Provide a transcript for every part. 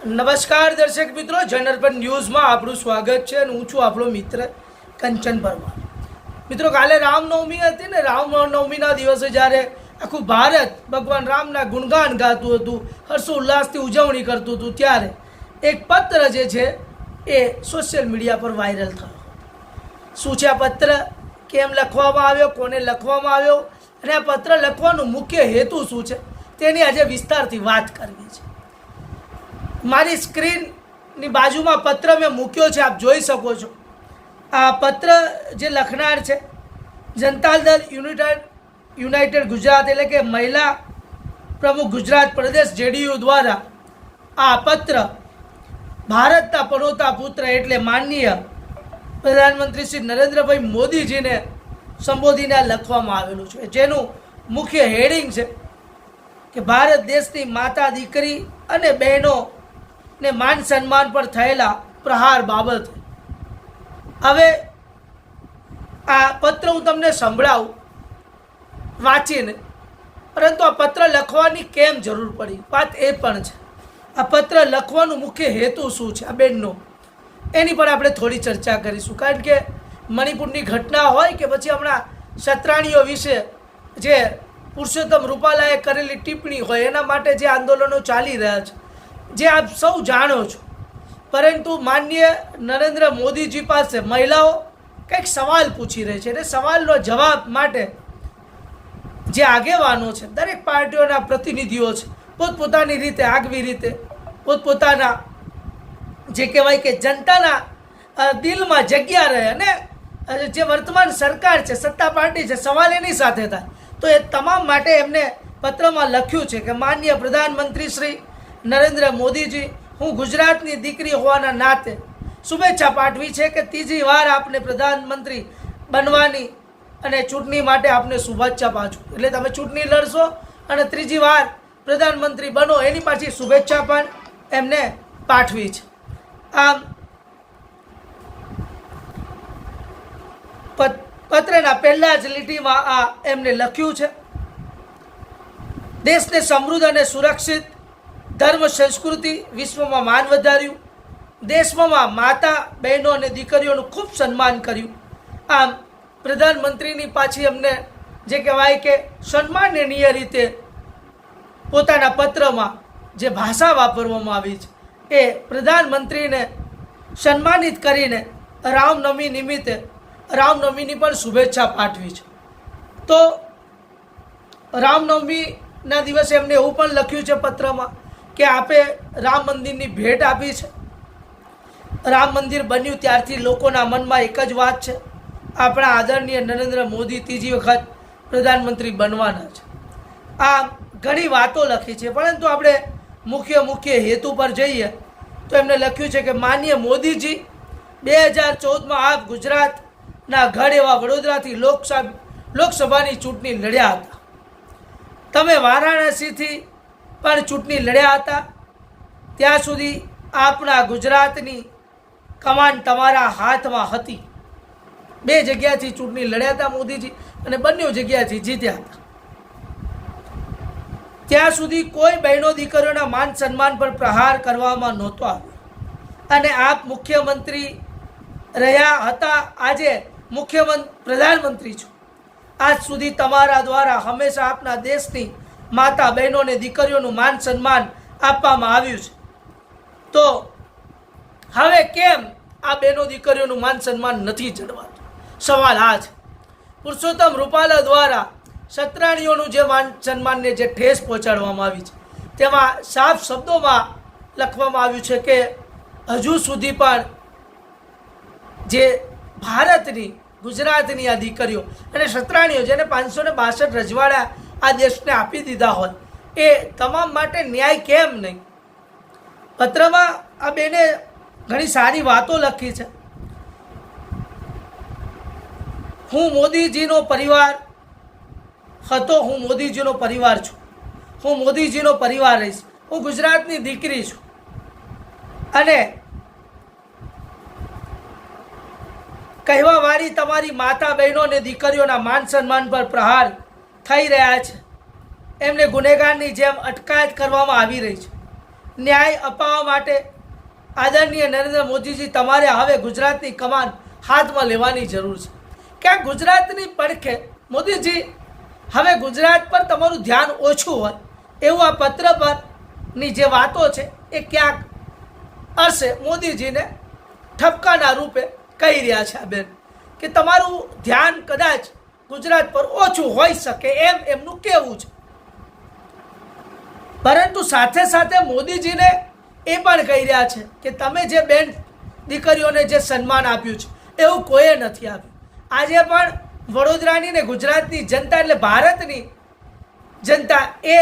નમસ્કાર દર્શક મિત્રો, જનરપન ન્યૂઝમાં આપણું સ્વાગત છે અને હું છું આપણો મિત્ર કંચન પરમાર. મિત્રો, કાલે રામનવમી હતી ને, રામનવમીના દિવસે જ્યારે આખું ભારત ભગવાન રામના ગુણગાન ગાતું હતું, હર્ષોલ્લાસથી ઉજવણી કરતું હતું, ત્યારે એક પત્ર જે છે એ સોશિયલ મીડિયા પર વાયરલ થયો. શું છે આ પત્ર, કેમ લખવામાં આવ્યો, કોને લખવામાં આવ્યો અને આ પત્ર લખવાનો મુખ્ય હેતુ શું છે, તેની આજે વિસ્તારથી વાત કરવી છે. મારી સ્ક્રીનની બાજુમાં પત્ર મેં મૂક્યો છે, આપ જોઈ શકો છો. આ પત્ર જે લખનાર છે જનતા દળ યુનાઇટેડ ગુજરાત, એટલે કે મહિલા પ્રમુખ ગુજરાત પ્રદેશ જેડીયુ દ્વારા આ પત્ર ભારતના પનોતા પુત્ર એટલે માનનીય પ્રધાનમંત્રી શ્રી નરેન્દ્રભાઈ મોદીજીને સંબોધીને લખવામાં આવેલું છે, જેનું મુખ્ય હેડિંગ છે કે ભારત દેશની માતા, દીકરી અને બહેનો ને માન સન્માન પર થયેલા પ્રહાર બાબતે. હવે આ પત્ર હું તમને સંભળાવું વાંચીને, પરંતુ આ પત્ર લખવાની કેમ જરૂર પડી, વાત એ પણ છે. આ પત્ર લખવાનું મુખ્ય હેતુ શું છે આ બેનનો, એની પર આપણે થોડી ચર્ચા કરીશું. કારણ કે મણિપુરની ઘટના હોય કે પછી હમણાં સત્રાણીઓ વિશે જે પુરુષોત્તમ રૂપાલાએ કરેલી ટિપ્પણી હોય, એના માટે જે આંદોલનો ચાલી રહ્યા છે, જે આપ સૌ જાણો છો. પરંતુ માનનીય નરેન્દ્ર મોદીજી પાસે મહિલાઓ કંઈક સવાલ પૂછી રહી છે અને સવાલનો જવાબ માટે જે આગેવાનો છે, દરેક પાર્ટીઓના પ્રતિનિધિઓ છે, પોતપોતાની રીતે, આગવી રીતે, પોતપોતાના જે કહેવાય કે જનતાના દિલમાં જગ્યા રહે અને જે વર્તમાન સરકાર છે, સત્તા પાર્ટી છે, સવાલ એની સાથે થાય. તો એ તમામ માટે એમને પત્રમાં લખ્યું છે કે માનનીય પ્રધાનમંત્રી શ્રી નરેન્દ્ર મોદીજી, હું ગુજરાતની દીકરી હોવાના નાતે શુભેચ્છા પાઠવી છે કે ત્રીજી વાર આપને પ્રધાનમંત્રી બનવાની અને ચૂંટણી માટે આપને શુભેચ્છા પાઠવું. એટલે તમે ચૂંટણી લડશો અને ત્રીજી વાર પ્રધાનમંત્રી બનો, એની પાછી શુભેચ્છા પણ એમને પાઠવી છે. આમ પત્રના પહેલા જ લીટીમાં આ એમને લખ્યું છે, દેશને સમૃદ્ધ અને સુરક્ષિત, ધર્મ સંસ્કૃતિ વિશ્વમાં માન વધાર્યું, દેશમાં માતા, બહેનો અને દીકરીઓનું ખૂબ સન્માન કર્યું. આમ પ્રધાનમંત્રીની પાછી અમને જે કહેવાય કે સન્માનનીય રીતે પોતાના પત્રમાં જે ભાષા વાપરવામાં આવી છે એ પ્રધાનમંત્રીને સન્માનિત કરીને રામનવમી નિમિત્તે રામનવમીની પણ શુભેચ્છા પાઠવી છે. તો રામનવમીના દિવસે એમને એવું પણ લખ્યું છે પત્રમાં કે આપે રામ મંદિરની ભેટ આપી છે. રામ મંદિર બન્યું ત્યારથી લોકોના મનમાં એક જ વાત છે, આપણા આદરણીય નરેન્દ્ર મોદી ત્રીજી વખત પ્રધાનમંત્રી બનવાના છે. આ ઘણી વાતો લખી છે, પરંતુ આપણે મુખ્ય હેતુ પર જઈએ તો એમને લખ્યું છે કે માનનીય મોદીજી, 2014માં આપ ગુજરાતના ગઢ એવા વડોદરાથી લોકસભાની ચૂંટણી લડ્યા હતા. તમે વારાણસીથી પણ ચૂંટણી લડ્યા હતા. ત્યાં સુધી આપણા ગુજરાતની કમાન તમારા હાથમાં હતી. 2 જગ્યાથી ચૂંટણી લડ્યા હતા મોદીજી અને બંને જગ્યાથી જીત્યા હતા. ત્યાં સુધી કોઈ બહેનો દીકરીઓના માન સન્માન પર પ્રહાર કરવામાં નહોતો આવ્યો અને આપ મુખ્યમંત્રી રહ્યા હતા. આજે પ્રધાનમંત્રી છો. આજ સુધી તમારા દ્વારા હંમેશા આપના દેશની માતા, બહેનો અને દીકરીઓનું માન સન્માન આપવામાં આવ્યું છે. તો હવે કેમ આ બહેનો દીકરીઓનું માન સન્માન નથી જળવાતું? સવાલ આ છે. પુરુષોત્તમ રૂપાલા દ્વારા સત્રાણીઓનું જે માન સન્માનને જે ઠેસ પહોંચાડવામાં આવી છે, તેમાં સાફ શબ્દોમાં લખવામાં આવ્યું છે કે હજુ સુધી પણ જે ભારતની, ગુજરાતની આ દીકરીઓ અને સત્રાણીઓ, જેને 562 રજવાડા આ દેશને આપી દીધા હોય, એ તમામ માટે ન્યાય કેમ નહીં? પત્રમાં આ બેને ઘણી સારી વાતો લખી છે. હું મોદીજીનો પરિવાર હતો, હું મોદીજીનો પરિવાર છું, હું મોદીજીનો પરિવાર રહીશ, હું ગુજરાતની દીકરી છું અને કહેવાવાળી તમારી માતા, બહેનો અને દીકરીઓના માન સન્માન પર પ્રહાર થઈ રહ્યા છે. એમને ગુનેગારની જેમ અટકાયત કરવામાં આવી રહી છે. ન્યાય અપાવવા માટે આદરણીય નરેન્દ્ર મોદીજી તમારે હવે ગુજરાતની કમાન હાથમાં લેવાની જરૂર છે. ક્યાંક ગુજરાતની પડખે મોદીજી હવે ગુજરાત પર તમારું ધ્યાન ઓછું હોય એવું આ પત્ર પરની જે વાતો છે એ ક્યાંક અર્શે મોદીજીને ઠપકાના રૂપે કહી રહ્યા છે આ બેન, કે તમારું ધ્યાન કદાચ ગુજરાત પર ઓછું હોઈ શકે એમ એમનું કહેવું છે. પરંતુ સાથે સાથે મોદીજીને એ પણ કહી રહ્યા છે કે તમે જે બેન દીકરીઓને જે સન્માન આપ્યું છે એવું કોઈએ નથી આપ્યું. આજે પણ વડોદરાની ને ગુજરાતની જનતા એટલે ભારતની જનતા એ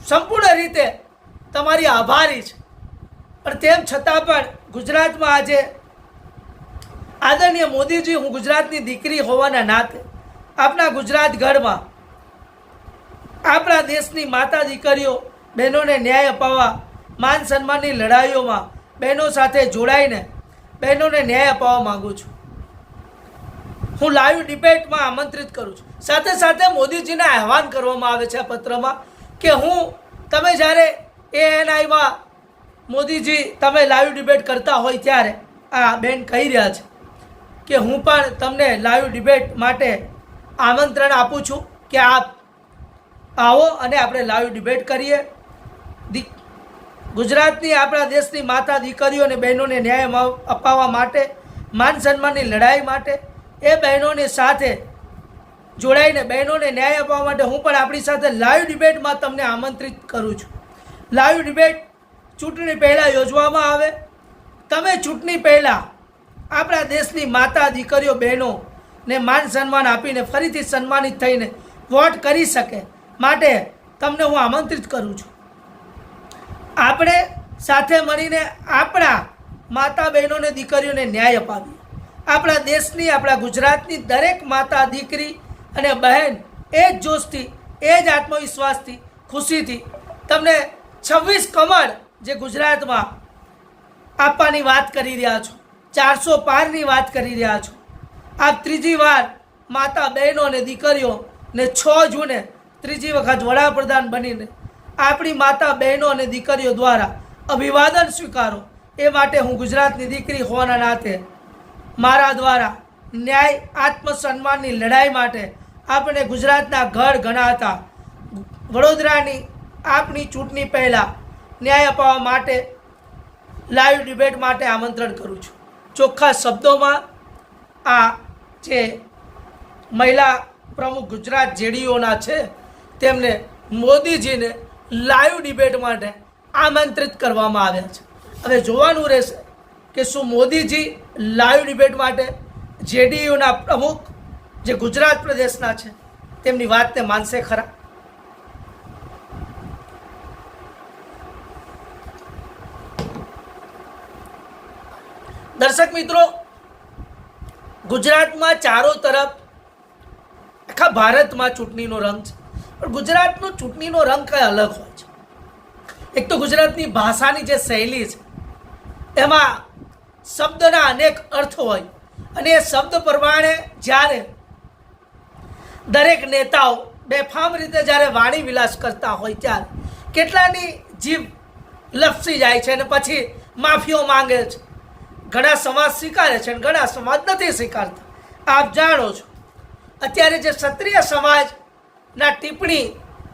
સંપૂર્ણ રીતે તમારી આભારી છે. પણ તેમ છતાં પણ ગુજરાતમાં આજે આદરણીય મોદીજી, હું ગુજરાતની દીકરી હોવાના નાતે આપણા ગુજરાત ગઢમાં આપણા દેશની માતા દીકરીઓ બહેનોને ન્યાય અપાવવા, માન સન્માનની લડાઈઓમાં બહેનો સાથે જોડાઈને બહેનોને ન્યાય અપાવવા માગું છું. હું લાઈવ ડિબેટમાં આમંત્રિત કરું છું. સાથે સાથે મોદીજીને આહવાન કરવામાં આવે છે આ પત્રમાં કે તમે જ્યારે ANIમાં મોદીજી તમે લાઈવ ડિબેટ કરતા હોય ત્યારે આ બેન કહી રહ્યા છે કે હું પણ તમને લાઈવ ડિબેટ માટે આમંત્રણ આપું છું કે આપ આવો અને આપણે લાઈવ ડિબેટ કરીએ. ગુજરાતની આપણા દેશની માતા દીકરીઓ અને બહેનોને ન્યાય અપાવવા માટે, માન સન્માનની લડાઈ માટે એ બહેનોની સાથે જોડાઈને બહેનોને ન્યાય અપાવવા માટે હું પણ આપણી સાથે લાઈવ ડિબેટમાં તમને આમંત્રિત કરું છું. લાઈવ ડિબેટ ચૂંટણી પહેલાં યોજવામાં આવે. તમે ચૂંટણી પહેલાં આપણા દેશની માતા દીકરીઓ બહેનોને માન સન્માન આપીને ફરીથી સન્માનિત થઈને વોટ કરી શકે માટે તમને હું આમંત્રિત કરું છું. આપણે સાથે મળીને આપણા માતા બહેનોને દીકરીઓને ન્યાય અપાવીએ. આપણા દેશની, આપણા ગુજરાતની દરેક માતા દીકરી અને બહેન એ જ જોશથી, એ જ આત્મવિશ્વાસથી, ખુશીથી તમને 26 કમળ જે ગુજરાતમાં આપવાની વાત કરી રહ્યા છો, 400 પારની વાત કરી રહ્યા છો. આપ ત્રીજી વાર માતા બહેનો અને દીકરીઓને 6 જૂને ત્રીજી વખત વડાપ્રધાન બનીને આપણી માતા બહેનો અને દીકરીઓ દ્વારા અભિવાદન સ્વીકારો. એ માટે હું ગુજરાતની દીકરી હોવાના નાતે મારા દ્વારા ન્યાય આત્મસન્માનની લડાઈ માટે આપણે ગુજરાતના ગઢ ગણાતા વડોદરાની આપણી ચૂંટણી પહેલાં ન્યાય અપાવવા માટે લાઈવ ડિબેટ માટે આમંત્રણ કરું છું. ચોખ્ખા શબ્દોમાં આ જે મહિલા પ્રમુખ ગુજરાત JDUના છે તેમને મોદીજીને લાઈવ ડિબેટ માટે આમંત્રિત કરવામાં આવ્યા છે. હવે જોવાનું રહેશે કે શું મોદીજી લાઈવ ડિબેટ માટે JDUના પ્રમુખ જે ગુજરાત પ્રદેશના છે તેમની વાતને માનશે ખરા. દર્શક મિત્રો, ગુજરાતમાં ચારો તરફ આખા ભારતમાં ચૂંટણીનો રંગ છે, પણ ગુજરાતનો ચૂંટણીનો રંગ કંઈ અલગ હોય છે. એક તો ગુજરાતની ભાષાની જે શૈલી છે એમાં શબ્દના અનેક અર્થ હોય અને એ શબ્દ પ્રમાણે જ્યારે દરેક નેતાઓ બેફામ રીતે જ્યારે વાણી વિલાસ કરતા હોય ત્યારે કેટલાની જીભ લપસી જાય છે અને પછી માફીઓ માંગે છે. ઘણા સમાજ સ્વીકારે છે અને ઘણા સમાજ નથી સ્વીકારતા. આપ જાણો છો અત્યારે જે ક્ષત્રિય સમાજના ટિપ્પણી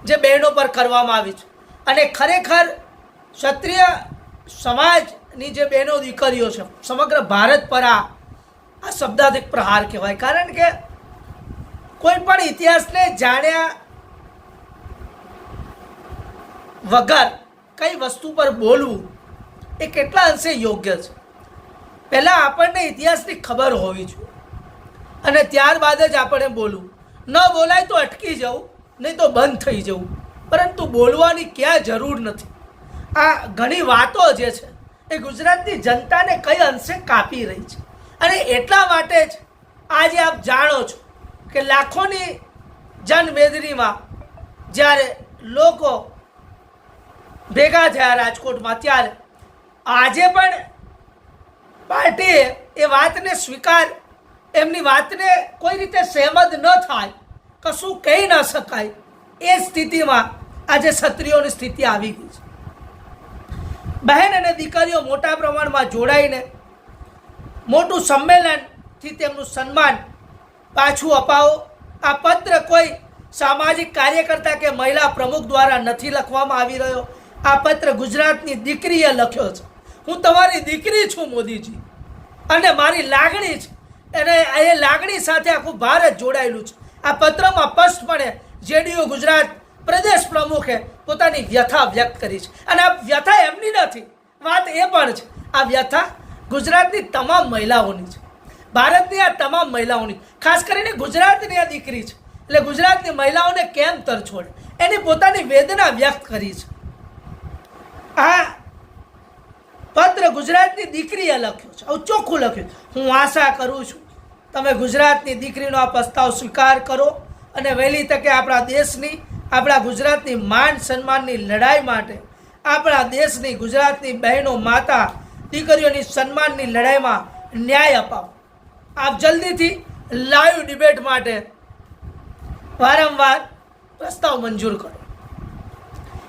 જે બહેનો પર કરવામાં આવી છે અને ખરેખર ક્ષત્રિય સમાજની જે બહેનો દીકરીઓ છે સમગ્ર ભારત પર આ શબ્દાધિક પ્રહાર કહેવાય. કારણ કે કોઈ પણ ઇતિહાસને જાણ્યા વગર કઈ વસ્તુ પર બોલવું એ કેટલા અંશે યોગ્ય છે. પહેલાં આપણને ઇતિહાસની ખબર હોવી જોઈએ અને ત્યારબાદ જ આપણે બોલવું. ન બોલાય તો અટકી જવું, નહીં તો બંધ થઈ જવું, પરંતુ બોલવાની ક્યાં જરૂર નથી. આ ઘણી વાતો જે છે એ ગુજરાતની જનતાને કઈ અંશે કાપી રહી છે અને એટલા માટે જ આજે આપ જાણો છો કે લાખોની જનમેદનીમાં જ્યારે લોકો ભેગા થયા રાજકોટમાં ત્યારે આજે પણ પાર્ટીએ એ વાતને સ્વીકાર, એમની વાતને કોઈ રીતે સહેમત ન થાય, કશું કહી ન શકાય એ સ્થિતિમાં આજે ક્ષત્રિયોની સ્થિતિ આવી ગઈ છે. બહેન અને દીકરીઓ મોટા પ્રમાણમાં જોડાઈને મોટું સંમેલનથી તેમનું સન્માન પાછું અપાવો. આ પત્ર કોઈ સામાજિક કાર્યકર્તા કે મહિલા પ્રમુખ દ્વારા નથી લખવામાં આવી રહ્યો. આ પત્ર ગુજરાતની દીકરીએ લખ્યો છે. હું તમારી દીકરી છું મોદીજી, અને મારી લાગણી છે, અને એ લાગણી સાથે આખું ભારત જોડાયેલું છે. આ પત્રમાં સ્પષ્ટપણે જેડીયુ ગુજરાત પ્રદેશ પ્રમુખે પોતાની વ્યથા વ્યક્ત કરી છે. અને આ વ્યથા એમની નથી, વાત એ પણ છે આ વ્યથા ગુજરાતની તમામ મહિલાઓની છે, ભારતની આ તમામ મહિલાઓની, ખાસ કરીને ગુજરાતની આ દીકરી છે એટલે ગુજરાતની મહિલાઓને કેમ તરછોડે, એની પોતાની વેદના વ્યક્ત કરી છે. આ પત્ર ગુજરાતની દીકરીએ લખ્યો છે, આવું ચોખ્ખું લખ્યું. હું આશા કરું છું તમે ગુજરાતની દીકરીનો આ પ્રસ્તાવ સ્વીકાર કરો અને વહેલી તકે આપણા દેશની, આપણા ગુજરાતની માન સન્માનની લડાઈ માટે, આપણા દેશની ગુજરાતની બહેનો, માતા, દીકરીઓની સન્માનની લડાઈમાં ન્યાય અપાવો. આપ જલ્દીથી લાઈવ ડિબેટ માટે વારંવાર પ્રસ્તાવ મંજૂર કરો.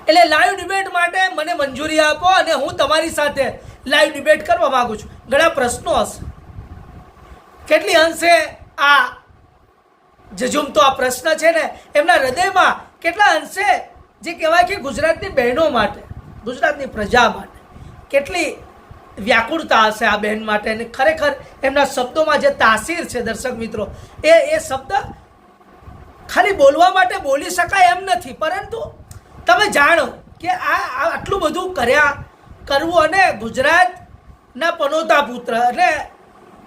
એટલે લાઈવ ડિબેટ માટે મને મંજૂરી આપો અને હું તમારી સાથે લાઈવ ડિબેટ કરવા માંગુ છું. ઘણા પ્રશ્નો હશે, કેટલી અંશે આ જજુમતો આ પ્રશ્ન છે ને એમના હૃદયમાં કેટલા અંશે જે કહેવાય કે ગુજરાતની બહેનો માટે, ગુજરાતની પ્રજા માટે કેટલી વ્યાકુળતા હશે આ બહેન માટે. અને ખરેખર એમના શબ્દોમાં જે તાસીર છે દર્શક મિત્રો, એ શબ્દ ખાલી બોલવા માટે બોલી શકાય એમ નથી, પરંતુ તમે જાણો કે આ આટલું બધું કરવું અને ગુજરાતના પનોતા પુત્ર એટલે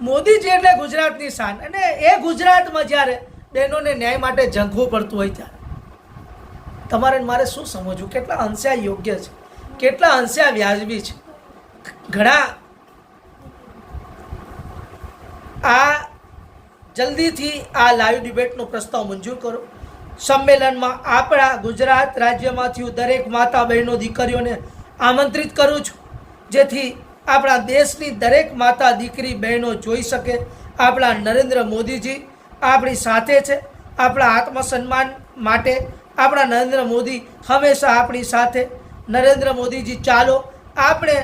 મોદીજી એટલે ગુજરાતની શાન, અને એ ગુજરાતમાં જ્યારે બહેનોને ન્યાય માટે ઝંખવું પડતું હોય ત્યારે તમારે મારે શું સમજવું, કેટલા અંશે આ યોગ્ય છે, કેટલા અંશે આ વ્યાજબી છે. ઘણા આ જલ્દીથી આ લાઈવ ડિબેટનો પ્રસ્તાવ મંજૂર કરો. સંમેલનમાં આપણા ગુજરાત રાજ્યમાંથી દરેક માતા, બહેનો, દીકરીઓને આમંત્રિત કરું છું, જેથી આપણા દેશની દરેક માતા, દીકરી, બહેનો જોઈ શકે આપણા નરેન્દ્ર મોદીજી આપણી સાથે છે. આપણા આત્મસન્માન માટે આપણા નરેન્દ્ર મોદી હંમેશા આપણી સાથે. નરેન્દ્ર મોદીજી ચાલો આપણે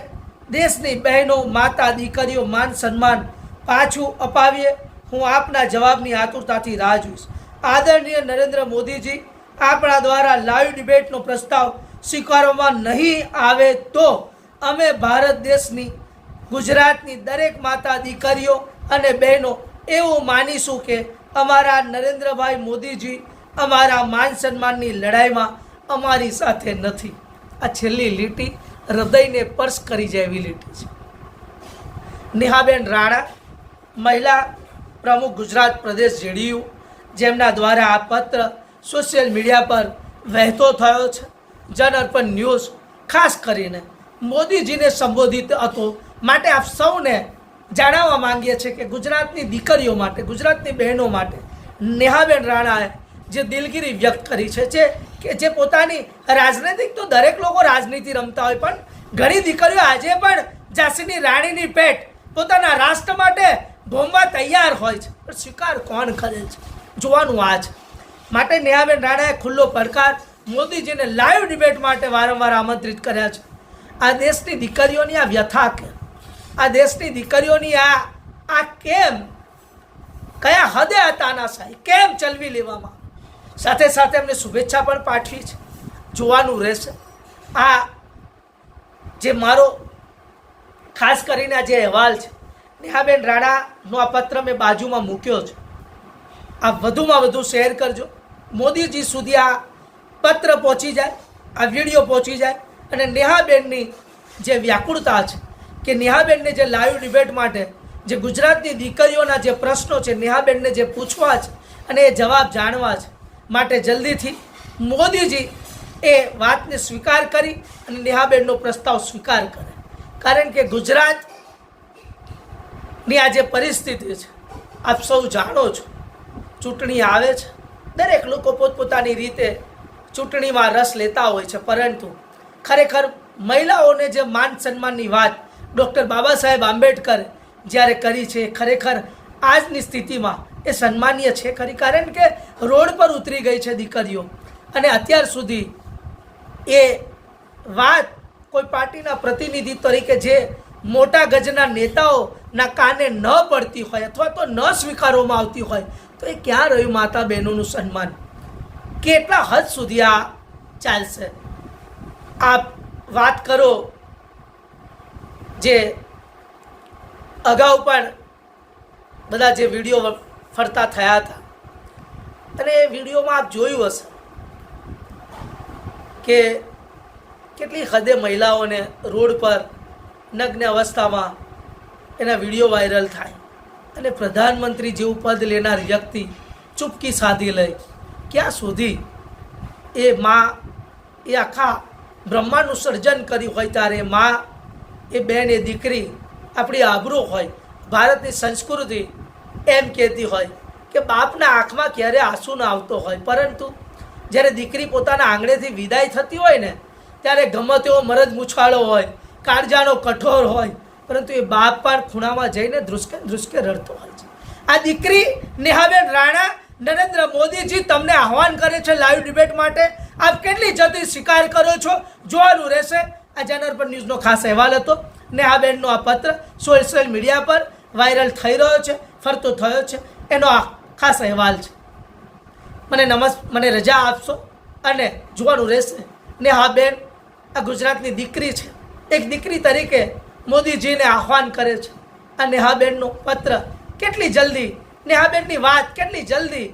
દેશની બહેનો, માતા, દીકરીઓ માન સન્માન પાછું અપાવીએ. હું આપના જવાબની આતુરતાથી રાહ જોઈશ. આદરણીય નરેન્દ્ર મોદીજી, આપણા દ્વારા લાઈવ ડિબેટનો પ્રસ્તાવ સ્વીકારવામાં નહીં આવે તો અમે ભારત દેશની, ગુજરાતની દરેક માતા, દીકરીઓ અને બહેનો એવું માનીશું કે અમારા નરેન્દ્રભાઈ મોદીજી અમારા માન સન્માનની લડાઈમાં અમારી સાથે નથી. આ છેલ્લી લીટી હૃદયને સ્પર્શ કરી જાય એવી લીટી છે. નેહાબેન રાણા, મહિલા પ્રમુખ ગુજરાત પ્રદેશ જેડીયુ, જેમના દ્વારા આ પત્ર સોશિયલ મીડિયા પર વહેતો થયો છે. જન અર્પણ ન્યૂઝ ખાસ કરીને મોદીજીને સંબોધિત હતો માટે આપ સૌને જણાવવા માંગીએ છીએ કે ગુજરાતની દીકરીઓ માટે, ગુજરાતની બહેનો માટે નેહાબેન રાણાએ જે દિલગીરી વ્યક્ત કરી છે, જે પોતાની રાજનૈતિક, તો દરેક લોકો રાજનીતિ રમતા હોય, પણ ઘણી દીકરીઓ આજે પણ ઝાંસીની રાણીની પેટ પોતાના રાષ્ટ્ર માટે ભોમવા તૈયાર હોય છે, પણ સ્વીકાર કોણ કરે છે જોવાનું આ છે. માટે નેહાબેન રાણાએ ખુલ્લો પડકાર મોદીજીને લાઈવ ડિબેટ માટે વારંવાર આમંત્રિત કર્યા છે. આ દેશની દીકરીઓની આ વ્યથા કેમ, આ દેશની દીકરીઓની આ કેમ, કયા હદે આ તાનાશાહી કેમ ચલવી લેવામાં, સાથે સાથે એમને શુભેચ્છા પણ પાઠવી છે. જોવાનું રહેશે. આ જે મારો ખાસ કરીને આ જે અહેવાલ છે, નેહાબેન રાણાનો આ પત્ર મેં બાજુમાં મૂક્યો છે. આપ વધુમાં વધુ શેર કરજો, મોદીજી સુધી આ પત્ર પહોંચી જાય, આ વિડીયો પહોંચી જાય, અને નેહાબેનની જે વ્યાકુળતા છે કે નેહાબેનને જે લાઈવ ડિબેટ માટે જે ગુજરાતની દીકરીઓના જે પ્રશ્નો છે નેહાબેનને જે પૂછવા છે અને એ જવાબ જાણવા છે, માટે જલ્દીથી મોદીજી એ વાતને સ્વીકાર કરી અને નેહાબેનનો પ્રસ્તાવ સ્વીકાર કરે. કારણ કે ગુજરાતની આ જે પરિસ્થિતિ છે આપ સૌ જાણો છો, ચૂંટણી આવે છે, દરેક લોકો પોતપોતાની રીતે ચૂંટણીમાં રસ લેતા હોય છે, પરંતુ ખરેખર મહિલાઓને જે માન સન્માનની વાત ડૉક્ટર બાબા સાહેબ આંબેડકર જ્યારે કરી છે, ખરેખર આજની સ્થિતિમાં એ સન્માનીય છે ખરી. કારણ કે રોડ પર ઉતરી ગઈ છે દીકરીઓ, અને અત્યાર સુધી એ વાત કોઈ પાર્ટીના પ્રતિનિધિ તરીકે જે મોટા ગજના નેતાઓના કાને ન પડતી હોય અથવા તો ન સ્વીકારવામાં આવતી હોય તો એ ક્યાં રહ્યું માતા બહેનોનું સન્માન? કેટલા હદ સુધી આ ચાલશે? આપ વાત કરો જે અગાઉ પણ બધા જે વિડીયો ફરતા થયા હતા અને એ વિડીયોમાં આપ જોયું હશે કે કેટલી હદે મહિલાઓને રોડ પર નગ્ન અવસ્થામાં એના વિડીયો વાયરલ થાય અને પ્રધાનમંત્રી જેવું પદ લેનાર વ્યક્તિ ચૂપકી સાધી લે. ક્યાં સુધી એ માં એ આખા બ્રહ્માંડનું સર્જન કર્યું હોય ત્યારે માં એ બેન એ દીકરી આપણી આબરૂ હોય, ભારતની સંસ્કૃતિ એમ કહેતી હોય કે બાપના આંખમાં ક્યારે આંસુ ના આવતો હોય, પરંતુ જ્યારે દીકરી પોતાના આંગણેથી વિદાય થતી હોય ને ત્યારે ગમે તેવો મરદ મૂછાળો હોય, કાળજાનો કઠોર હોય, પરંતુ એ બાપ પણ ખૂણામાં જઈને ધ્રુસકે ધ્રુસકે રડતો હોય છે. આ દીકરી નેહાબેન રાણા નરેન્દ્ર મોદીજી તમને આહવાન કરે છે લાઈવ ડિબેટ માટે. આપ કેટલી જલ્દી સ્વીકાર કરો છો જોવાનું રહેશે. આ જનરપન ન્યૂઝનો ખાસ અહેવાલ હતો. નેહાબેનનો આ પત્ર સોશિયલ મીડિયા પર વાયરલ થઈ રહ્યો છે, ફરતો થયો છે, એનો આ ખાસ અહેવાલ છે. મને રજા આપશો અને જોવાનું રહેશે. નેહાબેન આ ગુજરાતની દીકરી છે. એક દીકરી તરીકે મોદીજીને આહવાન કરે છે. આ નેહાબેનનો પત્ર કેટલી જલ્દી, નેહાબેનની વાત કેટલી જલ્દી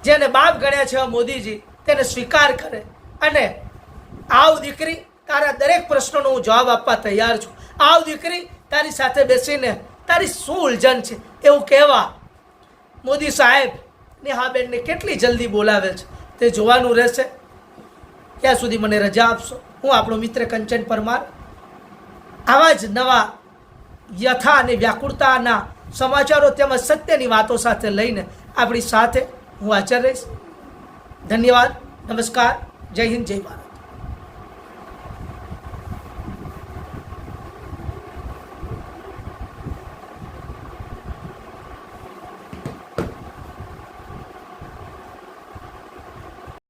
જેને બાપ ગણ્યા છે મોદીજી તેને સ્વીકાર કરે અને આવ દીકરી, તારા દરેક પ્રશ્નોનો હું જવાબ આપવા તૈયાર છું. આવ દીકરી, તારી સાથે બેસીને તારી શું ઉલઝન છે એવું કહેવા મોદી સાહેબ નેહાબેનને કેટલી જલ્દી બોલાવે છે તે જોવાનું રહેશે. ત્યાં સુધી મને રજા આપશો. હું આપણો મિત્ર કંચન પરમાર આવા જ નવા વ્યથા અને વ્યાકુળતાના સમાચારો તેમજ સત્યની વાતો સાથે લઈને આપણી સાથે હું હાજર રહીશ. ધન્યવાદ. નમસ્કાર. જય હિન્દ. જય ભારત.